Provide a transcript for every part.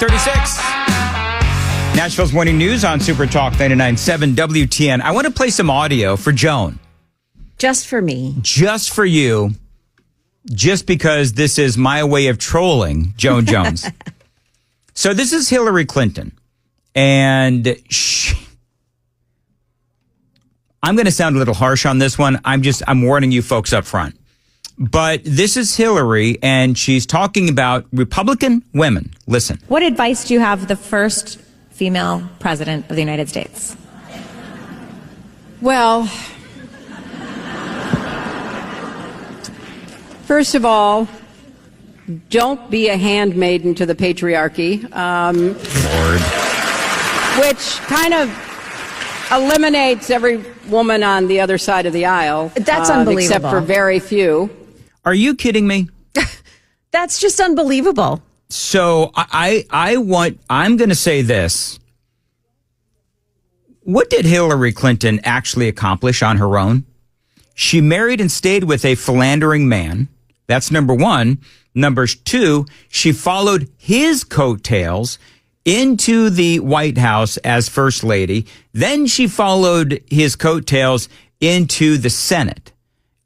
8:36. Nashville's Morning News on Super Talk 99.7 WTN. I want to play some audio for Joan. Just for me. Just for you. Just because this is my way of trolling Joan Jones. So this is Hilary Clinton. And I'm going to sound a little harsh on this one. I'm warning you folks up front. But this is Hilary, and she's talking about Republican women. Listen. What advice do you have for the first female president of the United States? Well, first of all, don't be a handmaiden to the patriarchy, which kind of eliminates every woman on the other side of the aisle. That's unbelievable. Except for very few. Are you kidding me? That's just unbelievable. So I'm going to say this. What did Hillary Clinton actually accomplish on her own? She married and stayed with a philandering man. That's number one. Number two, she followed his coattails into the White House as First Lady. Then she followed his coattails into the Senate.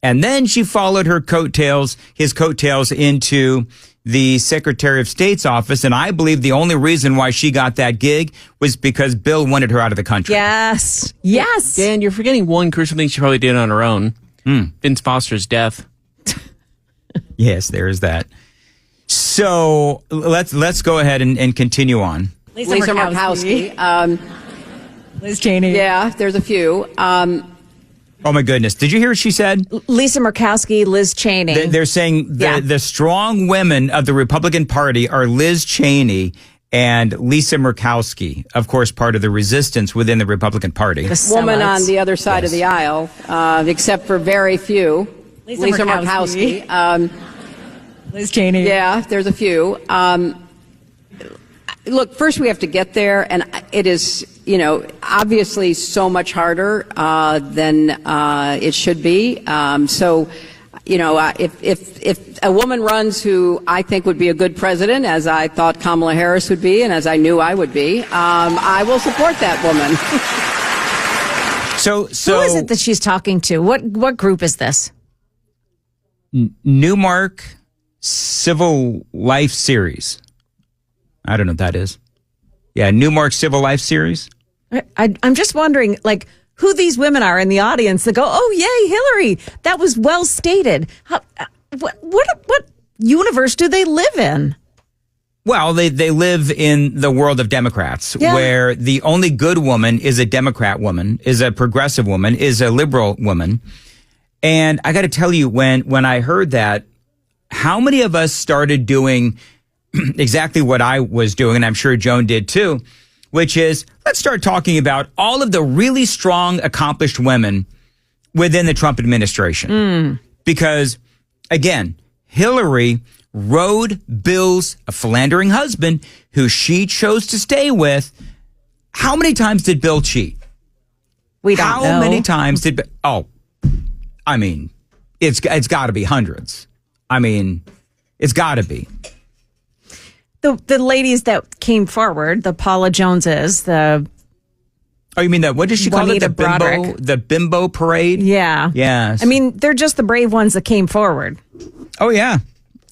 And then she followed his coattails into the Secretary of State's office. And I believe the only reason why she got that gig was because Bill wanted her out of the country. Yes. Yes. Dan, you're forgetting one crucial thing she probably did on her own. Vince Foster's death. Yes, there is that. So let's go ahead and continue on. Lisa Murkowski. Liz Cheney. Yeah, there's a few. Oh, my goodness. Did you hear what she said? Lisa Murkowski, Liz Cheney. They're saying the strong women of the Republican Party are Liz Cheney and Lisa Murkowski, of course, part of the resistance within the Republican Party. The woman on the other side of the aisle, except for very few. Lisa Murkowski. Liz Cheney. Yeah, there's a few. Look, first we have to get there, and it is, obviously so much harder than it should be. If a woman runs who I think would be a good president, as I thought Kamala Harris would be, and as I knew I would be, I will support that woman. So who is it that she's talking to? What group is this? Newmark Civil Life Series. I don't know what that is. Yeah, Newmark Civil Life Series. I'm just wondering, who these women are in the audience that go, "Oh, yay, Hillary! That was well stated." What universe do they live in? Well, they live in the world of Democrats, where the only good woman is a Democrat woman, is a progressive woman, is a liberal woman. And I got to tell you, when I heard that, how many of us started doing exactly what I was doing, and I'm sure Joan did too, which is, let's start talking about all of the really strong, accomplished women within the Trump administration. Because, again, Hillary rode Bill's philandering husband, who she chose to stay with. How many times did Bill cheat? We don't know. How many times did... it's got to be hundreds. It's got to be. The ladies that came forward, the Paula Joneses, the... Oh, you mean that? What did she call it? The bimbo parade? Yeah. Yes. They're just the brave ones that came forward. Oh, yeah.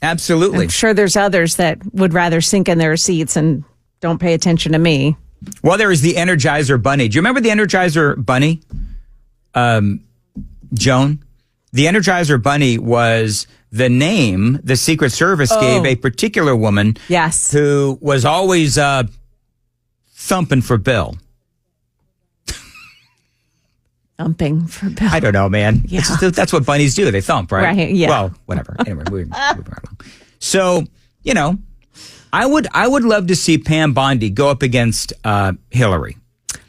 Absolutely. I'm sure there's others that would rather sink in their seats and don't pay attention to me. Well, there is the Energizer Bunny. Do you remember the Energizer Bunny? Joan? The Energizer Bunny was the name the Secret Service gave a particular woman. Yes. Who was always thumping for Bill. Thumping for Bill. I don't know, man. Yeah. That's what bunnies do. They thump, right? Right, yeah. Well, whatever. Anyway, moving right along. So, I would love to see Pam Bondi go up against Hillary.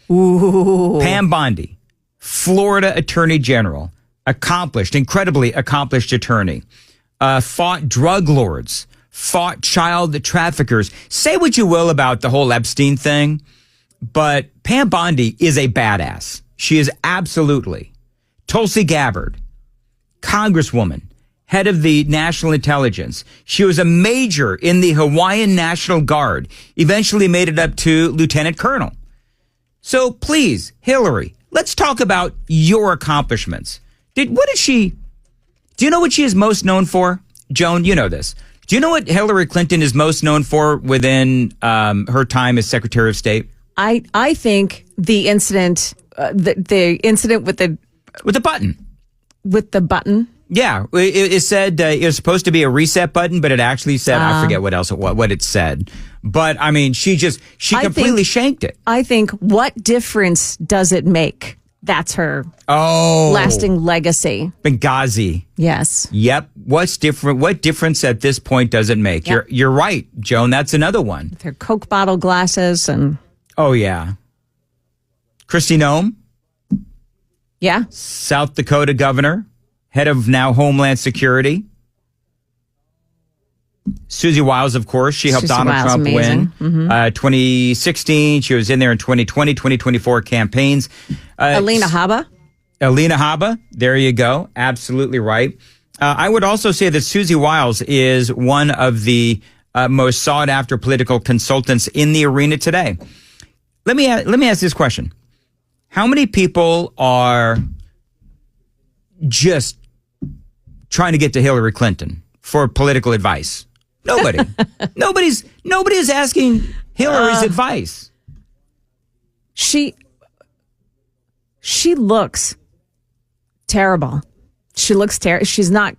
Ooh. Pam Bondi, Florida Attorney General, incredibly accomplished attorney, fought drug lords, fought child traffickers. Say what you will about the whole Epstein thing, but Pam Bondi is a badass. She is absolutely. Tulsi Gabbard, Congresswoman, head of the National Intelligence. She was a major in the Hawaiian National Guard, eventually made it up to lieutenant colonel. So please, Hillary, let's talk about your accomplishments. Do you know what she is most known for? Joan, you know this. Do you know what Hillary Clinton is most known for within her time as Secretary of State? I think the incident, the incident with the button. With the button. Yeah, it said it was supposed to be a reset button, but it actually said I forget what it said. But I mean, she completely shanked it. I think what difference does it make? That's her lasting legacy. Benghazi. Yes. Yep. What's different? What difference at this point does it make? Yep. You're right, Joan. That's another one. With her Coke bottle glasses and. Oh yeah. Kristi Noem. Yeah. South Dakota governor, head of now Homeland Security. Susie Wiles, of course, she helped Donald Trump win 2016. She was in there in 2020, 2024 campaigns. Alina Habba. Alina Habba, there you go. Absolutely right. I would also say that Susie Wiles is one of the most sought after political consultants in the arena today. Let me ask this question. How many people are just trying to get to Hillary Clinton for political advice? Nobody. Nobody is asking Hillary's advice. She looks terrible. She looks terrible. She's not,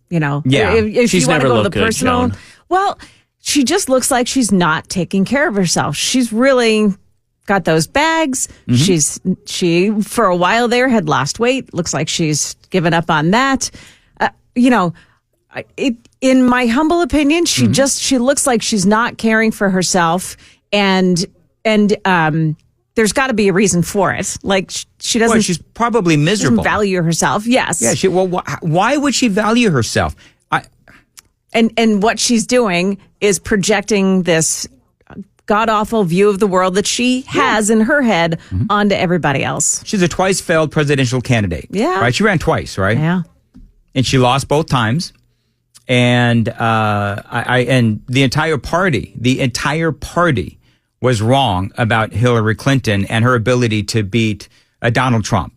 Yeah. If she's you want to never go to the looked good, personal, Joan. well, she just looks like she's not taking care of herself. She's really got those bags. She for a while there had lost weight. Looks like she's given up on that. In my humble opinion, she looks like she's not caring for herself, and there's got to be a reason for it. Like she doesn't. Well, she's probably miserable. Doesn't value herself. Yes. Yeah. Why would she value herself? And what she's doing is projecting this god awful view of the world that she has in her head onto everybody else. She's a twice failed presidential candidate. Yeah. Right. She ran twice. Right. Yeah. And she lost both times. And and the entire party was wrong about Hillary Clinton and her ability to beat Donald Trump.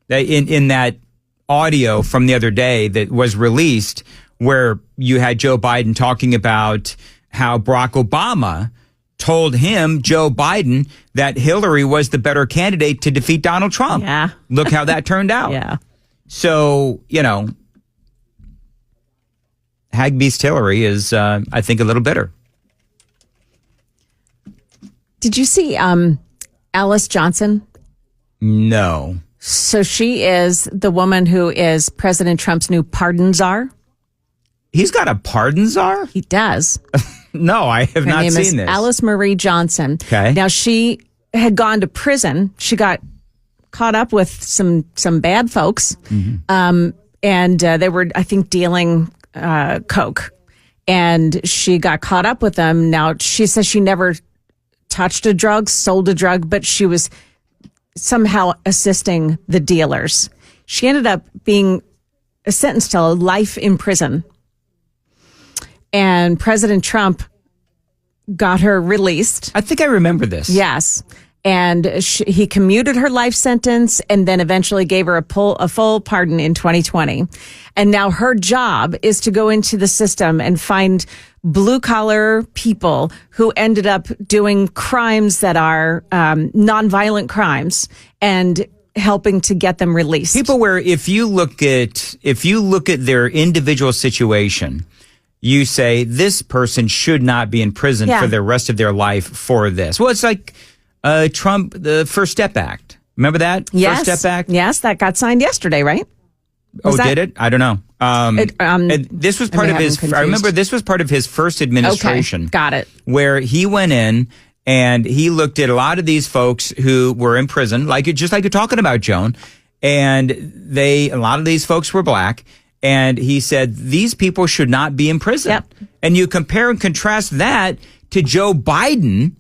In that audio from the other day that was released, where you had Joe Biden talking about how Barack Obama told him, Joe Biden, that Hillary was the better candidate to defeat Donald Trump. Yeah. Look how that turned out. Yeah. So, Hag-Beast Hillary is, I think, a little bitter. Did you see Alice Johnson? No. So she is the woman who is President Trump's new pardon czar. He's got a pardon czar? He does. No, I have not name seen is this. Alice Marie Johnson. Okay. Now she had gone to prison. She got caught up with some bad folks, and they were, I think, dealing coke, and she got caught up with them. Now she says she never touched a drug, sold a drug, but she was somehow assisting the dealers. She ended up being sentenced to life in prison. And President Trump got her released. I think I remember this. Yes. And he commuted her life sentence and then eventually gave her a full pardon in 2020. And now her job is to go into the system and find blue collar people who ended up doing crimes that are nonviolent crimes and helping to get them released. People where if you look at their individual situation, you say this person should not be in prison for the rest of their life for this. Well, it's like Trump, the First Step Act. Remember that? Yes. First Step Act? Yes, that got signed yesterday, right? Did it? I don't know. This was part of his. I remember this was part of his first administration. Okay, got it. Where he went in and he looked at a lot of these folks who were in prison, just like you're talking about, Joan. And a lot of these folks were black. And he said, these people should not be in prison. Yep. And you compare and contrast that to Joe Biden,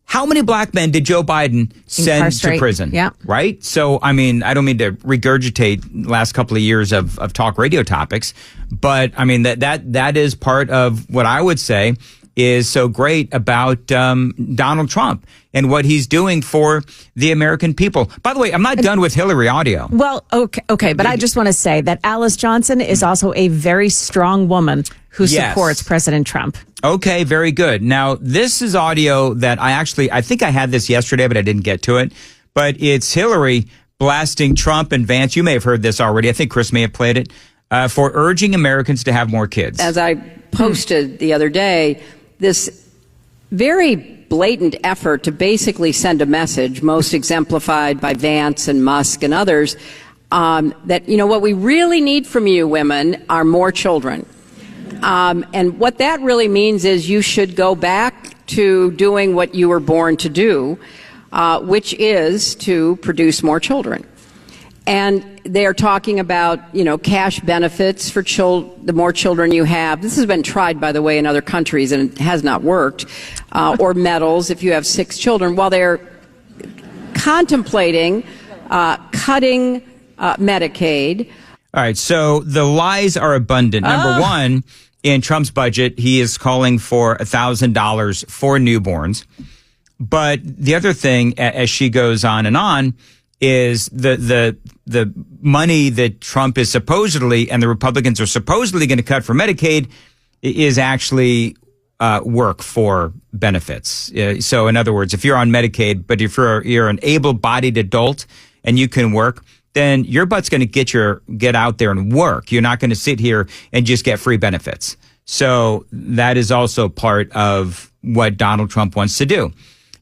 How many black men did Joe Biden send to prison? Yeah. Right? So, I mean, I don't mean to regurgitate last couple of years of talk radio topics, but I mean, that is part of what I would say is so great about Donald Trump and what he's doing for the American people. By the way, I'm not done with Hillary audio. Well, okay, but I just want to say that Alice Johnson is also a very strong woman who supports President Trump. Okay, very good. Now, this is audio that I think I had this yesterday, but I didn't get to it. But it's Hillary blasting Trump and Vance. You may have heard this already. I think Chris may have played it for urging Americans to have more kids. As I posted the other day, this very blatant effort to basically send a message, most exemplified by Vance and Musk and others, that, what we really need from you women are more children. And what that really means is you should go back to doing what you were born to do, which is to produce more children. And they are talking about, cash benefits for the more children you have. This has been tried, by the way, in other countries, and it has not worked. Or medals if you have 6 children, while they're contemplating cutting Medicaid. All right, so the lies are abundant. Number one, in Trump's budget, he is calling for $1,000 for newborns. But the other thing, as she goes on and on, is the money that Trump is supposedly and the Republicans are supposedly going to cut for Medicaid is actually work for benefits. So in other words, if you're on Medicaid, but if you're an able-bodied adult and you can work, then your butt's going to get out there and work. You're not going to sit here and just get free benefits. So that is also part of what Donald Trump wants to do.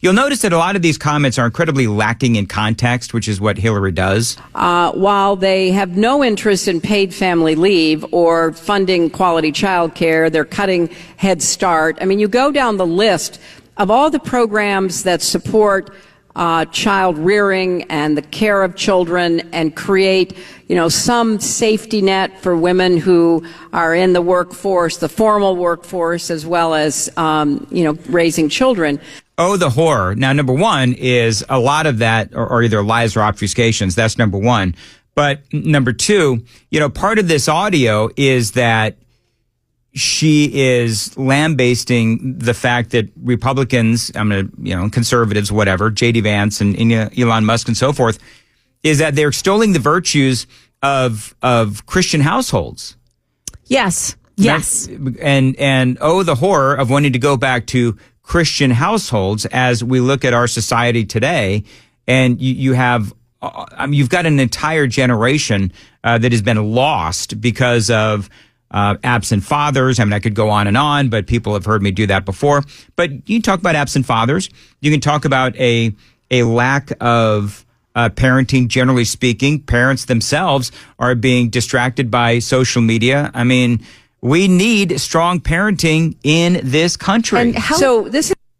You'll notice that a lot of these comments are incredibly lacking in context, which is what Hillary does. While they have no interest in paid family leave or funding quality child care, they're cutting Head Start. I mean, you go down the list of all the programs that support child rearing and the care of children and create, some safety net for women who are in the workforce, the formal workforce, as well as, raising children. Oh, the horror. Now, number one is a lot of that are either lies or obfuscations. That's number one. But number two, part of this audio is that she is lambasting the fact that Republicans, conservatives, whatever, J.D. Vance and Elon Musk and so forth, is that they're extolling the virtues of Christian households. Yes. And oh, the horror of wanting to go back to Christian households as we look at our society today. And you've got an entire generation that has been lost because of absent fathers. I mean, I could go on and on, but people have heard me do that before. But you talk about absent fathers. You can talk about a lack of parenting, generally speaking. Parents themselves are being distracted by social media. I mean, we need strong parenting in this country. And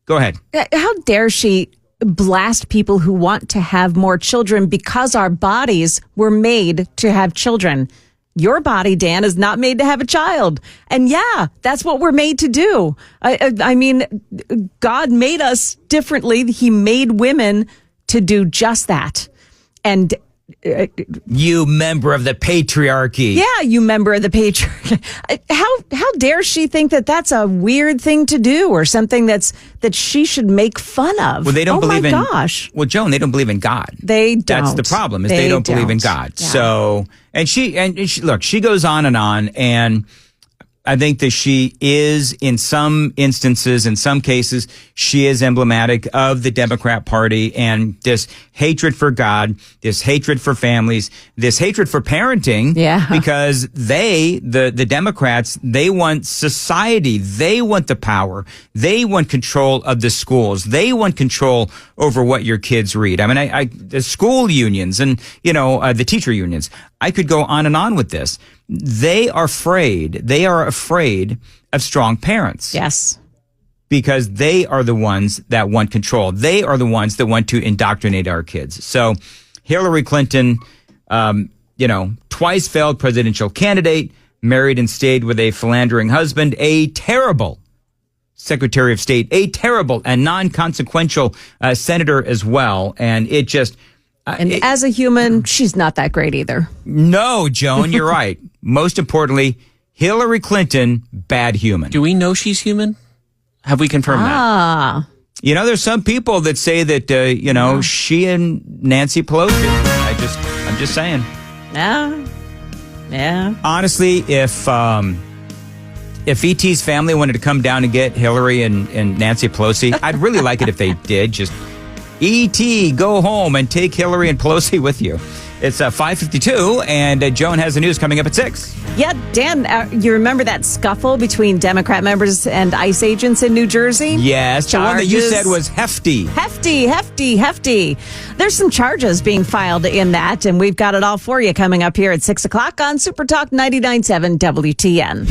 go ahead. How dare she blast people who want to have more children because our bodies were made to have children. Your body, Dan, is not made to have a child. And yeah, that's what we're made to do. I mean, God made us differently. He made women to do just that. And you member of the patriarchy. Yeah, you member of the patriarchy. How dare she think that that's a weird thing to do or something that she should make fun of? Well, they don't believe in. Gosh. Well, Joan, they don't believe in God. They don't. That's the problem. Is they don't believe in God. Yeah. So, and she look, she goes on, and I think that she is, in some instances, in some cases, she is emblematic of the Democrat Party and this hatred for God, this hatred for families, this hatred for parenting. Yeah. Because the Democrats, they want society. They want the power. They want control of the schools. They want control over what your kids read. I mean, the school unions and, the teacher unions. I could go on and on with this. They are afraid of strong parents. Yes. Because they are the ones that want control. They are the ones that want to indoctrinate our kids. So Hillary Clinton, twice failed presidential candidate, married and stayed with a philandering husband, a terrible Secretary of State, a terrible and non-consequential senator as well. And it just... as a human, she's not that great either. No, Joan, you're right. Most importantly, Hillary Clinton, bad human. Do we know she's human? Have we confirmed that? You know, there's some people that say that, she and Nancy Pelosi. I'm just saying. Yeah. Honestly, if E.T.'s family wanted to come down and get Hillary and Nancy Pelosi, I'd really like it if they did. Just E.T., go home and take Hillary and Pelosi with you. It's 5:52, and Joan has the news coming up at 6. Yeah, Dan, you remember that scuffle between Democrat members and ICE agents in New Jersey? Yes, the one that you said was hefty. Hefty. There's some charges being filed in that, and we've got it all for you coming up here at 6 o'clock on Super Talk 99.7 WTN.